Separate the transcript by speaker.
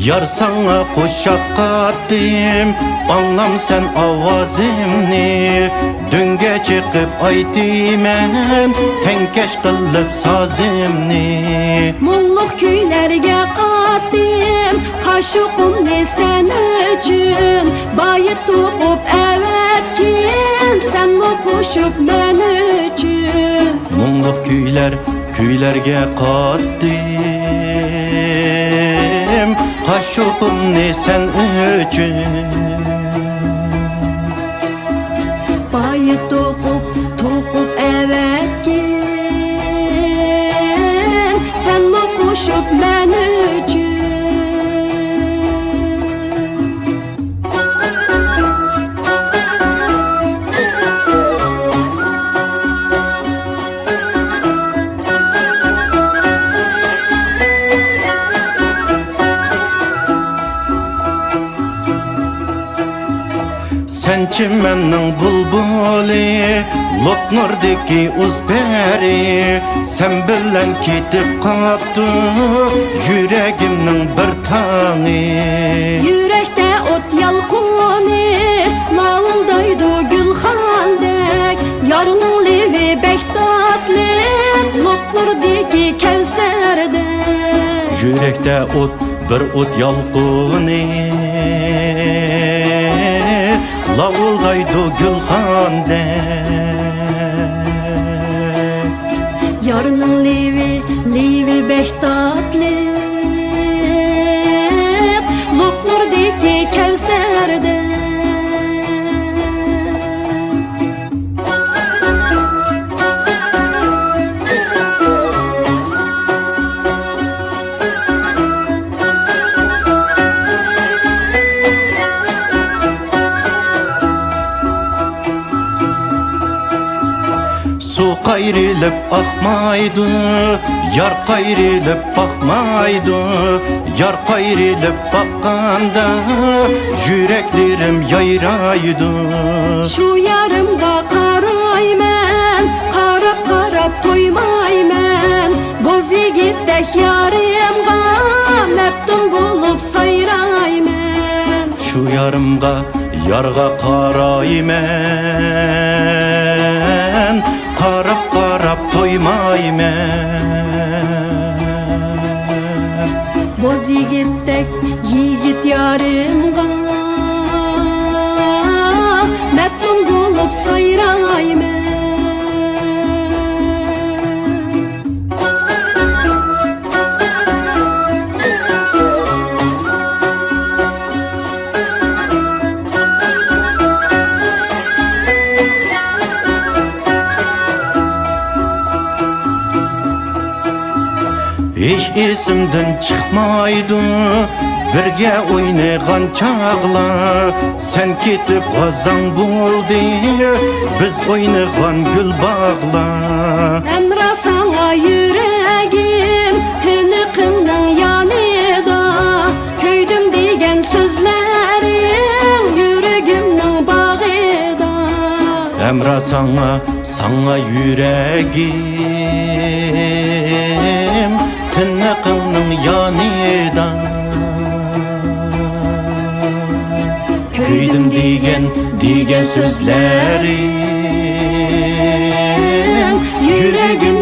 Speaker 1: Yar sana koşak kattim, anlam sen avazimni. Dünge çıkıp aytimen, tenkeş kılıp sazimni.
Speaker 2: Mulluk köylerge kattim, kaşıkım ne sen üçün. Bayıt tuğup evetkin, sen mi koşup men üçün.
Speaker 1: Mulluk köylerge kattim, kaşıkım ne sen üçün.
Speaker 2: Bayıt tuğup evetkin, sen mi koşup men üçün.
Speaker 1: Sen çimenning bulbuli, Lopnurdaki uzperi. Sen bilen ketip kaptı yüreğimning bir tani.
Speaker 2: Yürekte ot yalquni, lavuldaydı gülxandek. Yarının levi bek tatlı, Lopnurdaki kevserdek.
Speaker 1: Yürekte bir ot yalquni, lavuldaydı gülxandek.
Speaker 2: Yarının levi bek tatlı, Lopnurdaki kevserdek.
Speaker 1: Su qayrilip akmaydı, yar qayrilip bakmaydı. Yar qayrilip bakkanda yüreklerim yayraydı.
Speaker 2: Şu yarımga qarayman, qarab toymayman. Boz yigitdek yarimga meftun bulup sayrayman.
Speaker 1: Şu yarga qarayman, qarab toymayman.
Speaker 2: Boz yigitdek yigit yarimga meftun bulup sayrayman.
Speaker 1: Hiç esimden çıkmaydı birge oynayan çağlar. Sen ketip gazan buldu, biz oynayan gül bağlar.
Speaker 2: Emra sana yüreğim, tınıkının yanıda. Köydüm degen sözlerim, yüreğimnin bağıda.
Speaker 1: Emra sana yüreğim, tınıkının yanıda. Köydüm degen sözlerim, yüreğim